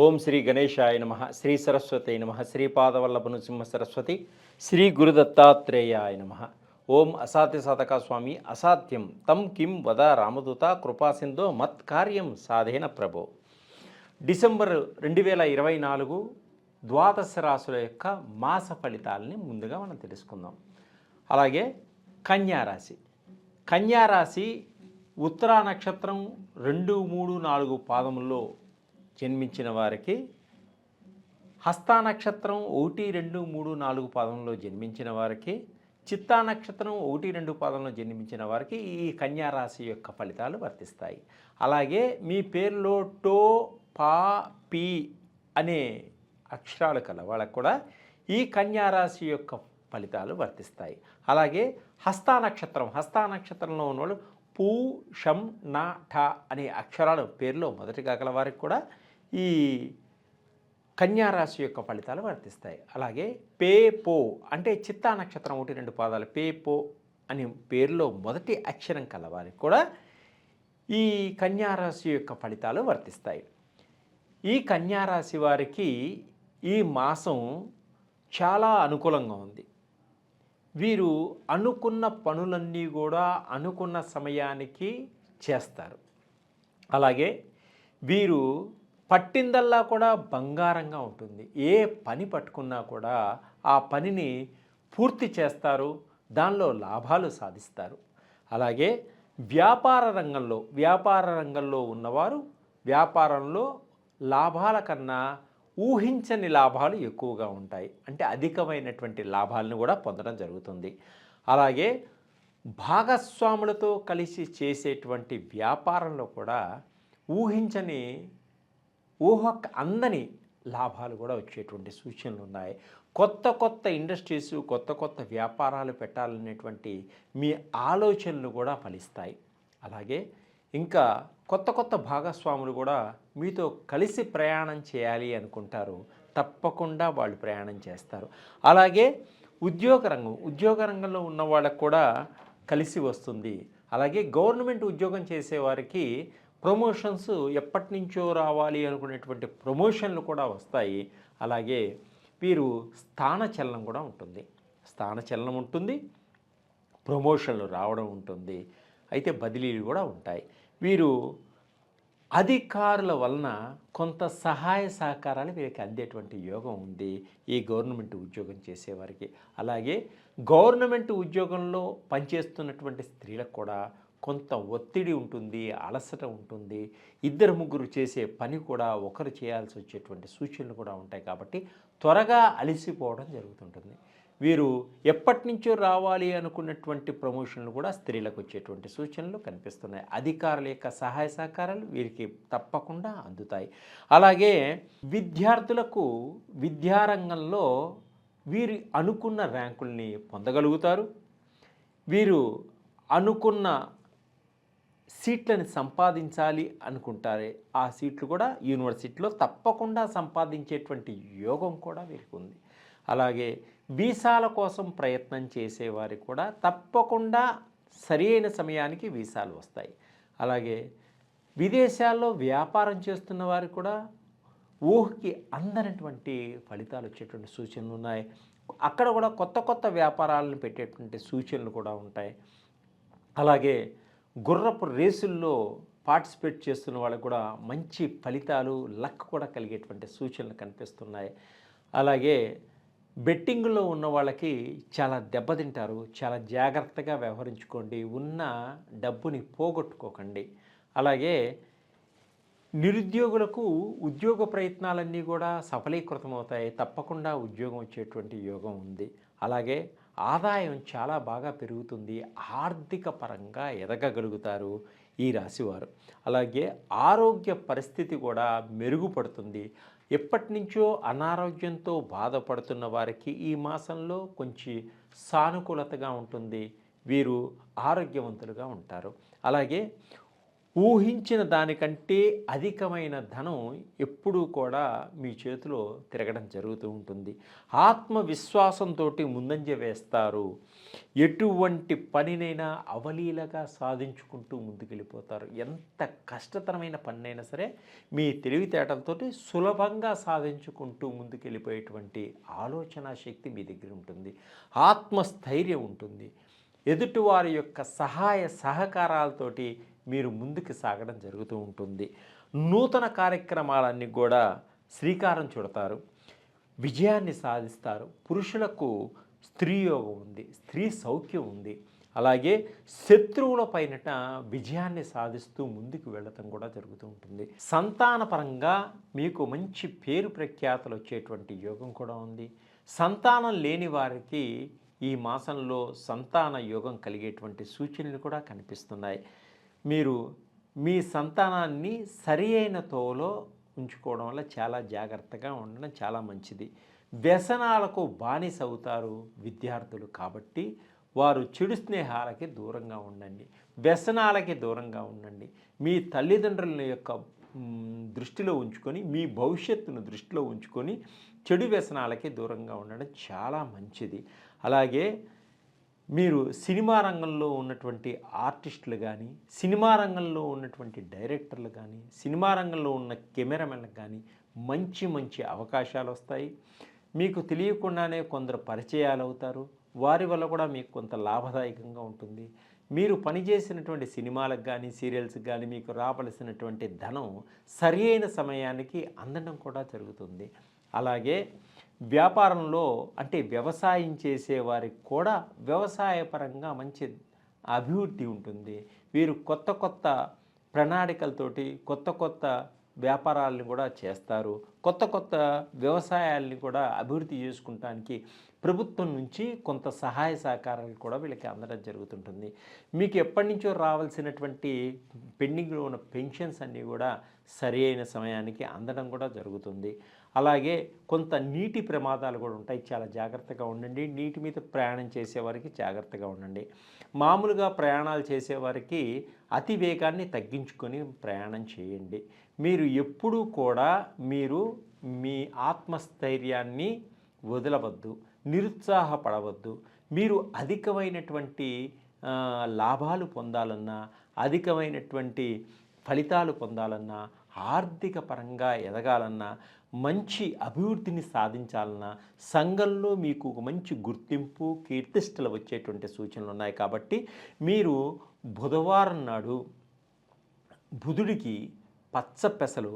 ఓం శ్రీ గణేశాయ నమ, శ్రీ సరస్వతి నమ, శ్రీపాదవల్లభ నృసింహ సరస్వతి, శ్రీ గురుదత్తాత్రేయాయ నమ. ఓం అసాధ్య సాధక స్వామి అసాధ్యం తం కిం వద రామదూత కృపాసింధో మత్కార్యం సాధేన ప్రభో. డిసెంబర్ 2024 ద్వాదశ రాశుల యొక్క మాస ఫలితాలని ముందుగా మనం తెలుసుకుందాం. అలాగే కన్యారాశి. కన్యారాశి ఉత్తరా నక్షత్రం 2, 3, 4 పాదముల్లో జన్మించిన వారికి, హస్తా నక్షత్రం 1, 2, 3, 4 పాదంలో జన్మించిన వారికి, చిత్తా నక్షత్రం 1, 2 పాదంలో జన్మించిన వారికి ఈ కన్యారాశి యొక్క ఫలితాలు వర్తిస్తాయి. అలాగే మీ పేరులో టో, పా, పి అనే అక్షరాలు కల వాళ్ళకు కూడా ఈ కన్యారాశి యొక్క ఫలితాలు వర్తిస్తాయి. అలాగే హస్తా నక్షత్రంలో ఉన్నవాళ్ళు పూ, షం, నా, ఠ అనే అక్షరాలు పేరులో మొదటిగా గల వారికి కూడా ఈ కన్యారాశి యొక్క ఫలితాలు వర్తిస్తాయి. అలాగే పే, పో అంటే చిత్తా నక్షత్రం 1, 2 పాదాలు పే, పో అనే పేరులో మొదటి అక్షరం కలవారికి కూడా ఈ కన్యారాశి యొక్క ఫలితాలు వర్తిస్తాయి. ఈ కన్యారాశి వారికి ఈ మాసం చాలా అనుకూలంగా ఉంది. వీరు అనుకున్న పనులన్నీ కూడా అనుకున్న సమయానికి చేస్తారు. అలాగే వీరు పట్టిందల్లా కూడా బంగారంగా ఉంటుంది. ఏ పని పట్టుకున్నా కూడా ఆ పనిని పూర్తి చేస్తారు, దానిలో లాభాలు సాధిస్తారు. అలాగే వ్యాపార రంగంలో ఉన్నవారు వ్యాపారంలో లాభాల కన్నా ఊహించని లాభాలు ఎక్కువగా ఉంటాయి. అంటే అధికమైనటువంటి లాభాలను కూడా పొందడం జరుగుతుంది. అలాగే భాగస్వాములతో కలిసి చేసేటువంటి వ్యాపారంలో కూడా ఊహకు అందని లాభాలు కూడా వచ్చేటువంటి సూచనలు ఉన్నాయి. కొత్త ఇండస్ట్రీస్, కొత్త వ్యాపారాలు పెట్టాలనేటువంటి మీ ఆలోచనలు కూడా ఫలిస్తాయి. అలాగే ఇంకా కొత్త భాగస్వాములు కూడా మీతో కలిసి ప్రయాణం చేయాలి అనుకుంటారు. తప్పకుండా వాళ్ళు ప్రయాణం చేస్తారు. అలాగే ఉద్యోగ రంగంలో ఉన్న వాళ్ళకు కూడా కలిసి వస్తుంది. అలాగే గవర్నమెంట్ ఉద్యోగం చేసేవారికి ప్రమోషన్స్ ఎప్పటి నుంచో రావాలి అనుకునేటువంటి ప్రమోషన్లు కూడా వస్తాయి. అలాగే వీరు స్థానచలనం కూడా ఉంటుంది. ప్రమోషన్లు రావడం ఉంటుంది. అయితే బదిలీలు కూడా ఉంటాయి. వీరు అధికారుల వలన కొంత సహాయ సహకారాలు వీరికి అందేటువంటి యోగం ఉంది ఈ గవర్నమెంట్ ఉద్యోగం చేసేవారికి. అలాగే గవర్నమెంట్ ఉద్యోగంలో పనిచేస్తున్నటువంటి స్త్రీలకు కూడా కొంత ఒత్తిడి ఉంటుంది, అలసట ఉంటుంది. 2, 3 చేసే పని కూడా ఒకరు చేయాల్సి వచ్చేటువంటి సూచనలు కూడా ఉంటాయి. కాబట్టి త్వరగా అలసిపోవడం జరుగుతుంటుంది. వీరు ఎప్పటి నుంచో రావాలి అనుకున్నటువంటి ప్రమోషన్లు కూడా స్త్రీలకు వచ్చేటువంటి సూచనలు కనిపిస్తున్నాయి. అధికారుల యొక్క సహాయ సహకారాలు వీరికి తప్పకుండా అందుతాయి. అలాగే విద్యార్థులకు విద్యారంగంలో వీరు అనుకున్న ర్యాంకుల్ని పొందగలుగుతారు. వీరు అనుకున్న సీట్లను సంపాదించాలి అనుకుంటారే ఆ సీట్లు కూడా యూనివర్సిటీలో తప్పకుండా సంపాదించేటువంటి యోగం కూడా వీరికి ఉంది. అలాగే వీసాల కోసం ప్రయత్నం చేసేవారికి కూడా తప్పకుండా సరైన సమయానికి వీసాలు వస్తాయి. అలాగే విదేశాల్లో వ్యాపారం చేస్తున్న వారికి కూడా ఊహకి అందనటువంటి ఫలితాలు వచ్చేటువంటి సూచనలు ఉన్నాయి. అక్కడ కూడా కొత్త వ్యాపారాలను పెట్టేటువంటి సూచనలు కూడా ఉంటాయి. అలాగే గుర్రపు రేసుల్లో పార్టిసిపేట్ చేస్తున్న వాళ్ళకు కూడా మంచి ఫలితాలు, లక్ కూడా కలిగేటువంటి సూచనలు కనిపిస్తున్నాయి. అలాగే బెట్టింగ్లో ఉన్న వాళ్ళకి చాలా దెబ్బతింటారు. చాలా జాగ్రత్తగా వ్యవహరించుకోండి. ఉన్న డబ్బుని పోగొట్టుకోకండి. అలాగే నిరుద్యోగులకు ఉద్యోగ ప్రయత్నాలన్నీ కూడా సఫలీకృతమవుతాయి. తప్పకుండా ఉద్యోగం వచ్చేటువంటి యోగం ఉంది. అలాగే ఆదాయం చాలా బాగా పెరుగుతుంది. ఆర్థిక పరంగా ఎదగగలుగుతారు ఈ రాశివారు. అలాగే ఆరోగ్య పరిస్థితి కూడా మెరుగుపడుతుంది. ఎప్పటి నుంచో అనారోగ్యంతో బాధపడుతున్న వారికి ఈ మాసంలో కొంచెం సానుకూలతగా ఉంటుంది. వీరు ఆరోగ్యవంతులుగా ఉంటారు. అలాగే ఊహించిన దానికంటే అధికమైన ధనం ఎప్పుడూ కూడా మీ చేతిలో తిరగడం జరుగుతూ ఉంటుంది. ఆత్మవిశ్వాసంతో ముందంజ వేస్తారు. ఎటువంటి పనినైనా అవలీలగా సాధించుకుంటూ ముందుకెళ్ళిపోతారు. ఎంత కష్టతరమైన పనినైనా సరే మీ తెలివితేటలతోటి సులభంగా సాధించుకుంటూ ముందుకెళ్ళిపోయేటువంటి ఆలోచన శక్తి మీ దగ్గర ఉంటుంది. ఆత్మస్థైర్యం ఉంటుంది. ఎదుటివారి యొక్క సహాయ సహకారాలతోటి మీరు ముందుకు సాగడం జరుగుతూ ఉంటుంది. నూతన కార్యక్రమాలన్నీ కూడా శ్రీకారం చుడతారు. విజయాన్ని సాధిస్తారు. పురుషులకు స్త్రీ యోగం ఉంది, స్త్రీ సౌఖ్యం ఉంది. అలాగే శత్రువుల పైనట విజయాన్ని సాధిస్తూ ముందుకు వెళ్ళటం కూడా జరుగుతూ ఉంటుంది. సంతానపరంగా మీకు మంచి పేరు ప్రఖ్యాతలు వచ్చేటువంటి యోగం కూడా ఉంది. సంతానం లేని వారికి ఈ మాసంలో సంతాన యోగం కలిగేటువంటి సూచనలు కూడా కనిపిస్తున్నాయి. మీరు మీ సంతానాన్ని సరి అయిన తోవలో ఉంచుకోవడం వల్ల చాలా జాగ్రత్తగా ఉండడం చాలా మంచిది. వ్యసనాలకు బానిస అవుతారు విద్యార్థులు కాబట్టి వారు చెడు స్నేహాలకి దూరంగా ఉండండి, వ్యసనాలకి దూరంగా ఉండండి. మీ తల్లిదండ్రుల యొక్క దృష్టిలో ఉంచుకొని, మీ భవిష్యత్తును దృష్టిలో ఉంచుకొని చెడు వ్యసనాలకి దూరంగా ఉండడం చాలా మంచిది. అలాగే మీరు సినిమా రంగంలో ఉన్నటువంటి ఆర్టిస్టులు కానీ, సినిమా రంగంలో ఉన్నటువంటి డైరెక్టర్లు కానీ, సినిమా రంగంలో ఉన్న కెమెరామెన్లకు కానీ మంచి మంచి అవకాశాలు వస్తాయి. మీకు తెలియకుండానే కొందరు పరిచయాలు అవుతారు. వారి వల్ల కూడా మీకు కొంత లాభదాయకంగా ఉంటుంది. మీరు పనిచేసినటువంటి సినిమాలకు కానీ, సీరియల్స్కి కానీ మీకు రావలసినటువంటి ధనం సరి అయిన సమయానికి అందడం కూడా జరుగుతుంది. అలాగే వ్యాపారంలో అంటే వ్యవసాయం చేసేవారికి కూడా వ్యవసాయపరంగా మంచి అభివృద్ధి ఉంటుంది. వీరు కొత్త కొత్త ప్రణాళికలతోటి కొత్త కొత్త వ్యాపారాలను కూడా చేస్తారు. కొత్త కొత్త వ్యవసాయాల్ని కూడా అభివృద్ధి చేసుకుంటానికి ప్రభుత్వం నుంచి కొంత సహాయ సహకారాలు కూడా వీళ్ళకి అందడం జరుగుతుంటుంది. మీకు ఎప్పటి నుంచో రావాల్సినటువంటి పెండింగ్లో ఉన్న పెన్షన్స్ అన్నీ కూడా సరి అయిన సమయానికి అందడం కూడా జరుగుతుంది. అలాగే కొంత నీటి ప్రమాదాలు కూడా ఉంటాయి. చాలా జాగ్రత్తగా ఉండండి. నీటి మీద ప్రయాణం చేసేవారికి జాగ్రత్తగా ఉండండి. మామూలుగా ప్రయాణాలు చేసేవారికి అతి వేగాన్ని తగ్గించుకొని ప్రయాణం చేయండి. మీరు ఎప్పుడూ కూడా మీ ఆత్మస్థైర్యాన్ని వదలవద్దు, నిరుత్సాహపడవద్దు. మీరు అధికమైనటువంటి లాభాలు పొందాలన్నా, అధికమైనటువంటి ఫలితాలు పొందాలన్నా, ఆర్థిక పరంగా ఎదగాలన్నా, మంచి అభివృద్ధిని సాధించాలన్నా, సంఘంలో మీకు ఒక మంచి గుర్తింపు కీర్తిష్టలు వచ్చేటువంటి సూచనలు ఉన్నాయి. కాబట్టి మీరు బుధవారం నాడు బుధుడికి పచ్చ పెసలు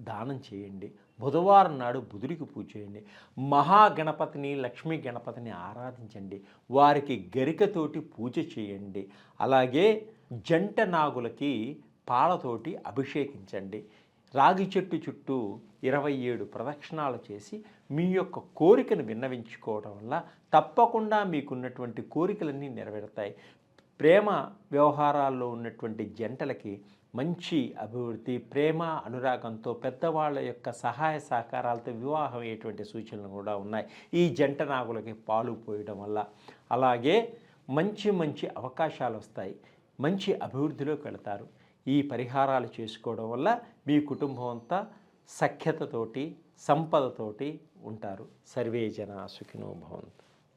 దానం చేయండి. బుధవారం నాడు బుధుడికి పూజ చేయండి. మహాగణపతిని, లక్ష్మీ గణపతిని ఆరాధించండి. వారికి గరికతోటి పూజ చేయండి. అలాగే జంట నాగులకి పాలతోటి అభిషేకించండి. రాగి చెట్టు చుట్టూ 27 ప్రదక్షిణాలు చేసి మీ యొక్క కోరికను విన్నవించుకోవడం వల్ల తప్పకుండా మీకున్నటువంటి కోరికలన్నీ నెరవేరుతాయి. ప్రేమ వ్యవహారాల్లో ఉన్నటువంటి జంటలకి మంచి అభివృద్ధి, ప్రేమ అనురాగంతో పెద్దవాళ్ళ యొక్క సహాయ సహకారాలతో వివాహం అయ్యేటువంటి సూచనలు కూడా ఉన్నాయి ఈ జంట నాగులకి పాలు పోయడం వల్ల. అలాగే మంచి మంచి అవకాశాలు వస్తాయి, మంచి అభివృద్ధిలోకి వెళతారు. ఈ పరిహారాలు చేసుకోవడం వల్ల మీ కుటుంబం అంతా సఖ్యతతోటి, సంపదతోటి ఉంటారు. సర్వే జనా సుఖినో భవంతు.